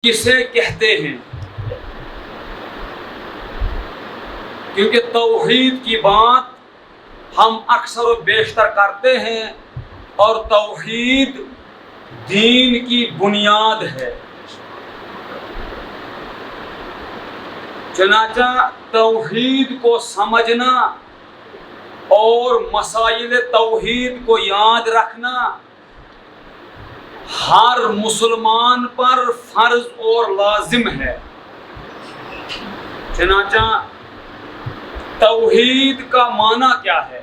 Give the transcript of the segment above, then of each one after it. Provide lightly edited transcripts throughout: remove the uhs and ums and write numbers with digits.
کسے کہتے ہیں؟ کیونکہ توحید کی بات ہم اکثر و بیشتر کرتے ہیں اور توحید دین کی بنیاد ہے۔ چنانچہ توحید کو سمجھنا اور مسائل توحید کو یاد رکھنا ہر مسلمان پر فرض اور لازم ہے۔ چنانچہ توحید کا معنی کیا ہے؟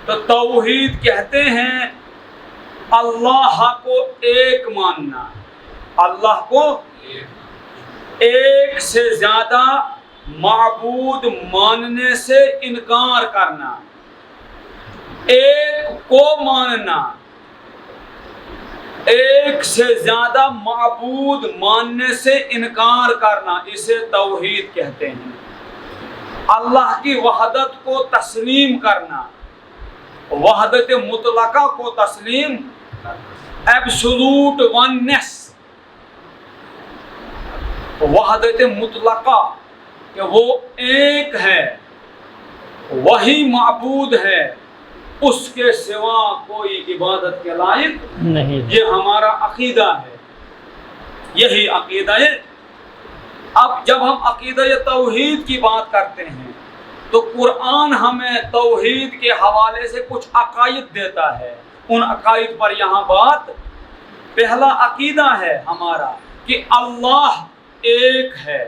تو توحید کہتے ہیں اللہ کو ایک ماننا، اللہ کو ایک سے زیادہ معبود ماننے سے انکار کرنا، ایک کو ماننا، ایک سے زیادہ معبود ماننے سے انکار کرنا، اسے توحید کہتے ہیں۔ اللہ کی وحدت کو تسلیم کرنا، وحدت مطلقہ کو تسلیم، ایبسولوٹ وننس، وحدت مطلقہ کہ وہ ایک ہے، وہی معبود ہے، اس کے سوا کوئی عبادت کے لائق نہیں۔ یہ ہمارا عقیدہ ہے، یہی عقیدہ ہے۔ اب جب ہم عقیدہ توحید کی بات کرتے ہیں تو قرآن ہمیں توحید کے حوالے سے کچھ عقائد دیتا ہے۔ ان عقائد پر یہاں بات، پہلا عقیدہ ہے ہمارا کہ اللہ ایک ہے،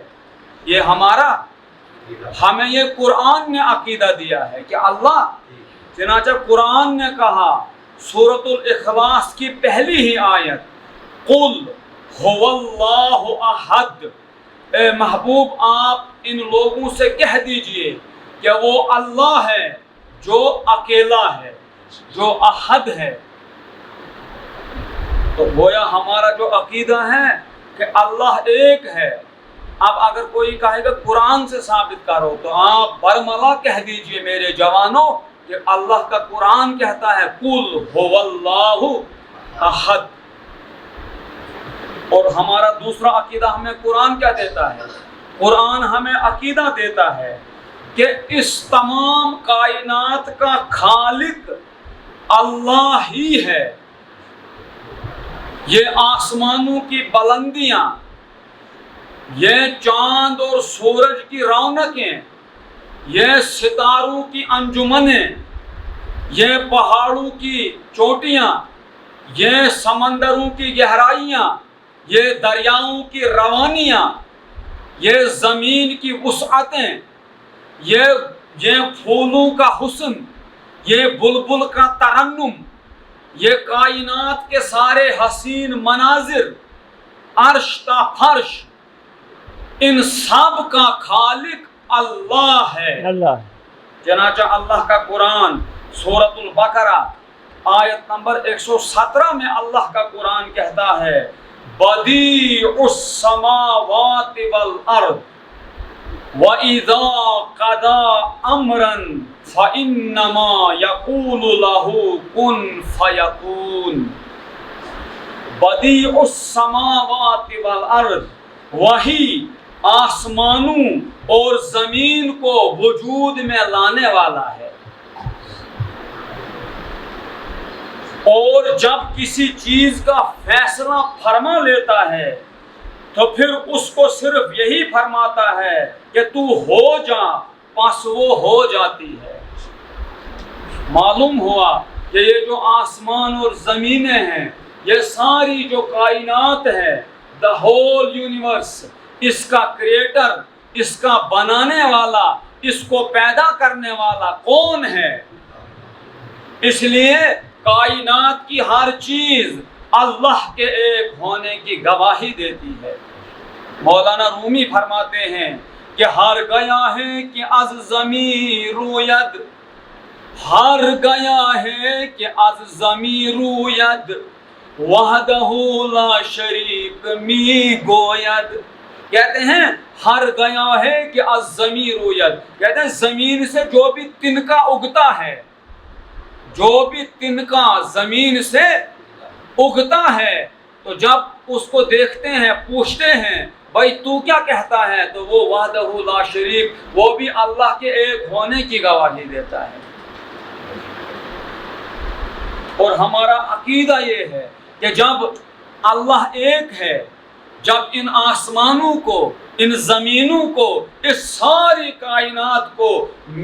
یہ ہمارا، ہمیں یہ قرآن نے عقیدہ دیا ہے کہ اللہ، چنانچہ قرآن نے کہا سورۃ الاخلاص کی پہلی ہی آیت، قل هو اللہ احد، اے محبوب آپ ان لوگوں سے کہہ دیجئے کہ وہ اللہ ہے جو اکیلا ہے، جو احد ہے۔ تو گویا ہمارا جو عقیدہ ہے کہ اللہ ایک ہے۔ اب اگر کوئی کہے گا قرآن سے ثابت کرو تو آپ برملا کہہ دیجئے میرے جوانوں کہ اللہ کا قرآن کہتا ہے قل هو اللہ احد۔ اور ہمارا دوسرا عقیدہ ہمیں قرآن کیا دیتا ہے؟ قرآن ہمیں عقیدہ دیتا ہے کہ اس تمام کائنات کا خالق اللہ ہی ہے۔ یہ آسمانوں کی بلندیاں، یہ چاند اور سورج کی رونقیں، یہ ستاروں کی انجمنیں، یہ پہاڑوں کی چوٹیاں، یہ سمندروں کی گہرائیاں، یہ دریاؤں کی روانیاں، یہ زمین کی وسعتیں، یہ پھولوں کا حسن، یہ بلبل کا ترنم، یہ کائنات کے سارے حسین مناظر، عرش تا فرش، ان سب کا خالق اللہ ہے۔ چنانچہ اللہ کا قرآن سورۃ البقرہ آیت نمبر 117 میں اللہ کا قرآن کہتا ہے بدیع السماوات والارض وَإِذَا قَضَى أَمْرًا فَإِنَّمَا يَقُولُ لَهُ كُن فَيَكُونُ۔ بدیع السماوات والارض، وہی آسمانوں اور زمین کو وجود میں لانے والا ہے۔ اور جب کسی چیز کا فیصلہ فرما لیتا ہے تو پھر اس کو صرف یہی فرماتا ہے کہ تو ہو جا، پس وہ ہو جاتی ہے۔ معلوم ہوا کہ یہ جو آسمان اور زمینیں ہیں، یہ ساری جو کائنات ہے، the whole universe، اس کا کریٹر، اس کا بنانے والا، اس کو پیدا کرنے والا کون ہے؟ اس لیے کائنات کی ہر چیز اللہ کے ایک ہونے کی گواہی دیتی ہے۔ مولانا رومی فرماتے ہیں کہ ہر گیا ہے کہ از زمین روید، ہر گیا ہے کہ از زمین روید، وحدہ لا شریک می گوید۔ کہتے ہیں ہر گیا ہے کہ از زمین روید، کہتے ہیں زمین سے جو بھی تنکا اگتا ہے، جو بھی تنکا زمین سے اگتا ہے، تو جب اس کو دیکھتے ہیں پوچھتے ہیں بھائی تو کیا کہتا ہے، تو وہ وحدہ لا شریک، وہ بھی اللہ کے ایک ہونے کی گواہی دیتا ہے۔ اور ہمارا عقیدہ یہ ہے کہ جب اللہ ایک ہے، جب ان آسمانوں کو، ان زمینوں کو، اس ساری کائنات کو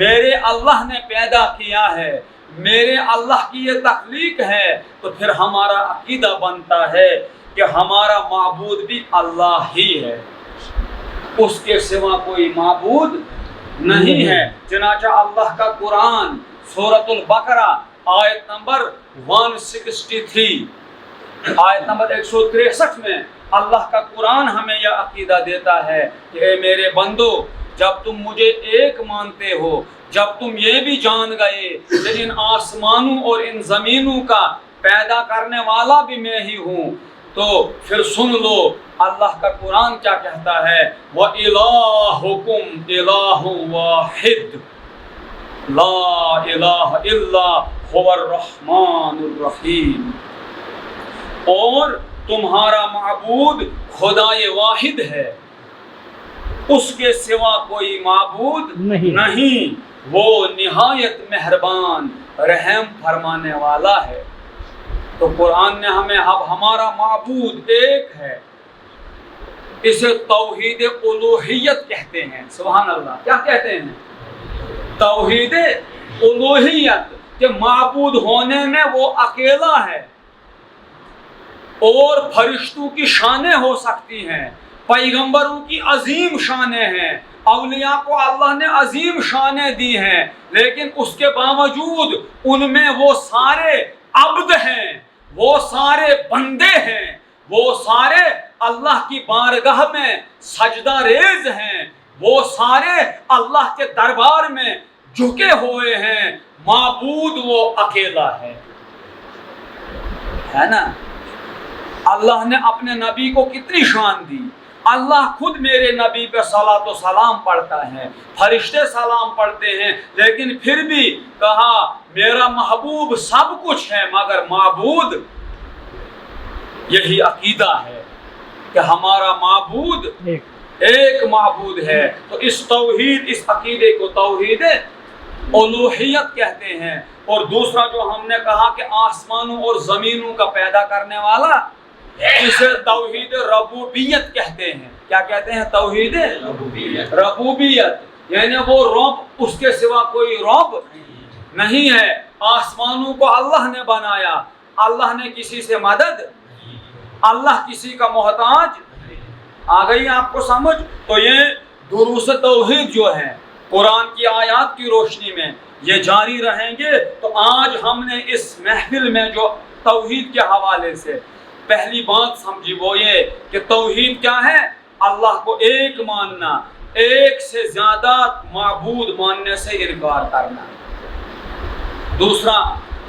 میرے اللہ نے پیدا کیا ہے، میرے اللہ کی یہ تخلیق ہے، تو پھر ہمارا عقیدہ بنتا ہے کہ ہمارا معبود بھی اللہ ہی ہے، اس کے سوا کوئی معبود نہیں ہے۔ چنانچہ اللہ کا قرآن سورۃ البقرہ آیت نمبر 163، آیت نمبر 163 میں اللہ کا قرآن ہمیں یہ عقیدہ دیتا ہے کہ اے میرے بندو، جب تم مجھے ایک مانتے ہو، جب تم یہ بھی جان گئے کہ ان آسمانوں اور ان زمینوں کا پیدا کرنے والا بھی میں ہی ہوں، تو پھر سن لو اللہ کا قرآن کیا کہتا ہے، وَإِلَٰهُكُمْ إِلَٰهٌ وَاحِدٌ لَا إِلَٰهَ إِلَّا هُوَ الرَّحْمَٰنُ الرَّحِيمُ، اور تمہارا معبود خدائے واحد ہے، اس کے سوا کوئی معبود نہیں، وہ نہایت مہربان رحم فرمانے والا ہے۔ تو قرآن نے ہمیں، اب ہمارا معبود ایک ہے، اسے توحید الوہیت کہتے ہیں۔ سبحان اللہ، کیا کہتے ہیں؟ توحید الوہیت، کہ معبود ہونے میں وہ اکیلا ہے، اور فرشتوں کی شانیں ہو سکتی ہیں، پیغمبروں کی عظیم شانیں ہیں، اولیاء کو اللہ نے عظیم شانیں دی ہیں، لیکن اس کے باوجود ان میں وہ سارے عبد ہیں، وہ سارے بندے ہیں، وہ سارے اللہ کی بارگاہ میں سجدہ ریز ہیں، وہ سارے اللہ کے دربار میں جھکے ہوئے ہیں، معبود وہ اکیلا ہے نا۔ اللہ نے اپنے نبی کو کتنی شان دی، اللہ خود میرے نبی پہ صلاۃ و سلام پڑھتا ہے، فرشتے سلام پڑھتے ہیں، لیکن پھر بھی کہا میرا محبوب سب کچھ ہے مگر معبود۔ یہی عقیدہ ہے کہ ہمارا معبود ایک معبود ہے۔ تو اس توحید، اس عقیدے کو توحید الوہیت کہتے ہیں۔ اور دوسرا جو ہم نے کہا کہ آسمانوں اور زمینوں کا پیدا کرنے والا، اسے توحید ربوبیت کہتے ہیں۔ کیا کہتے ہیں؟ توحید ربوبیت، یعنی وہ رب، اس کے سوا کوئی رب نہیں ہے۔ آسمانوں کو اللہ نے بنایا، اللہ نے کسی سے مدد، اللہ کسی کا محتاج۔ آ گئی آپ کو سمجھ؟ تو یہ دروس توحید جو ہیں قرآن کی آیات کی روشنی میں یہ جاری رہیں گے۔ تو آج ہم نے اس محفل میں جو توحید کے حوالے سے پہلی بات سمجھی وہ یہ کہ توحید کیا ہے؟ اللہ کو ایک ماننا، ایک سے زیادہ معبود ماننے سے انکار کرنا۔ دوسرا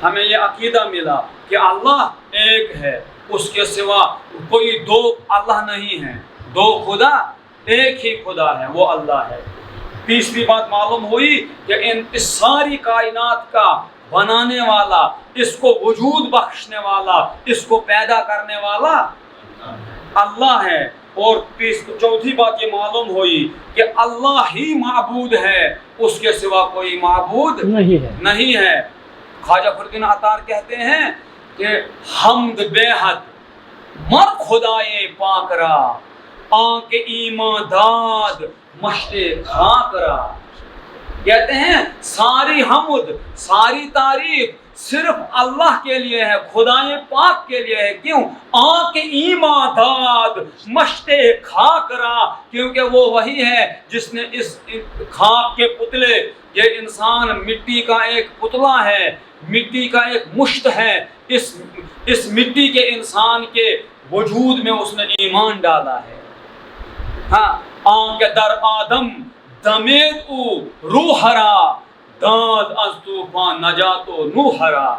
ہمیں یہ عقیدہ ملا کہ اللہ ایک ہے، اس کے سوا کوئی دو اللہ نہیں ہے، دو خدا، ایک ہی خدا ہے، وہ اللہ ہے۔ تیسری بات معلوم ہوئی کہ اس ساری کائنات کا بنانے والا، اس کو وجود بخشنے والا، اس کو پیدا کرنے والا اللہ ہے۔ اور چوتھی بات یہ معلوم ہوئی کہ اللہ ہی معبود ہے، اس کے سوا کوئی معبود نہیں ہے۔ خواجہ فردین عطار کہتے ہیں کہ حمد بے حد مر خدائے پاک را، آنکھ ایمان داد مشت خاک را۔ کہتے ہیں ساری حمد، ساری تعریف صرف اللہ کے لیے ہے، خدائے پاک کے لیے ہے۔ کیوں؟ آنکھ ایمان داد مشت خاک را، کیونکہ وہ وہی ہے جس نے اس خاک کے پتلے، یہ انسان مٹی کا ایک پتلا ہے، مٹی کا ایک مشت ہے، اس مٹی کے انسان کے وجود میں اس نے ایمان ڈالا ہے۔ ہاں، آنکھ در آدم دمید او روح را، داد از طوفان نجات و نوح را۔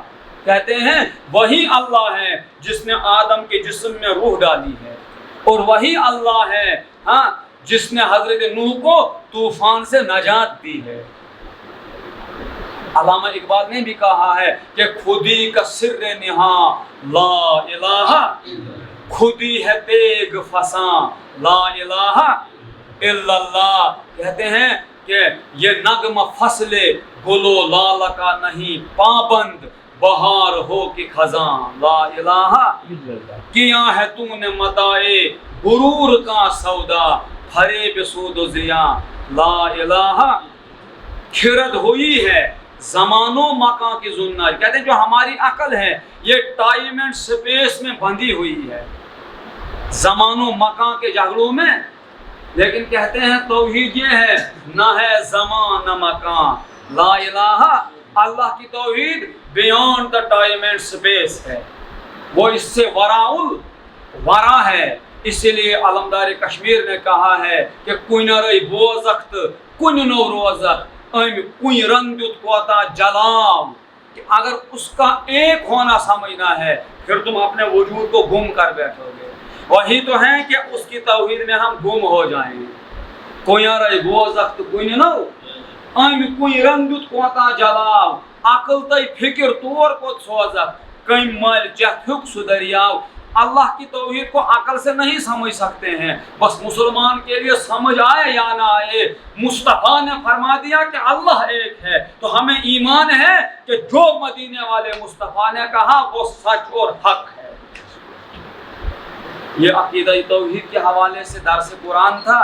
کہتے ہیں وہی اللہ ہے جس نے آدم کے جسم میں روح ڈالی ہے، اور وہی اللہ ہے ہاں جس نے حضرت نوح کو طوفان سے نجات دی ہے۔ علامہ اقبال نے بھی کہا ہے کہ خودی کا سر نہاں لا الہ خودی ہے تیگ فساں لا الہ الا اللہ. کہتے ہیں کہ یہ نغمہ فصل گل و لال کا نہیں پابند بہار ہو کہ خزاں لا الہ. کیا ہے تو نے متاعے غرور کا سودا پھرے بسود و زیاں لا الہ. کھرد ہوئی ہے زمان و مکان کی زنار. کہتے ہیں جو ہماری عقل ہے یہ ٹائم اینڈ سپیس میں بندھی ہوئی ہے، زمان و مکان کے جھگڑوں میں. لیکن کہتے ہیں توحید یہ ہے نہ ہے زمان نہ مکان لا الہ. اللہ کی توحید beyond the time and space ہے، وہ اس سے ورا ہے. اسی لیے علمدار کشمیر نے کہا ہے کہ کن رئی بوزخت کن نو روزخت ام کن رنگ دیت کوتا جلام. کہ اگر اس کا ایک ہونا سمجھنا ہے پھر تم اپنے وجود کو گم کر بیٹھو گے. وہی تو ہیں کہ اس کی توحید میں ہم گم ہو جائیں گے. کوئی رئی بوزخت کن نو ام کن رنگ دیت کوتا جلام. عقل تی فکر طور کو سوزت کم مل چتھک سو دریاو. اللہ کی توحید کو عقل سے نہیں سمجھ سکتے ہیں. بس مسلمان کے لیے سمجھ آئے یا نہ آئے مصطفیٰ نے فرما دیا کہ اللہ ایک ہے تو ہمیں ایمان ہے کہ جو مدینے والے مصطفیٰ نے کہا وہ سچ اور حق ہے. یہ عقیدہ توحید کے حوالے سے درس قرآن تھا.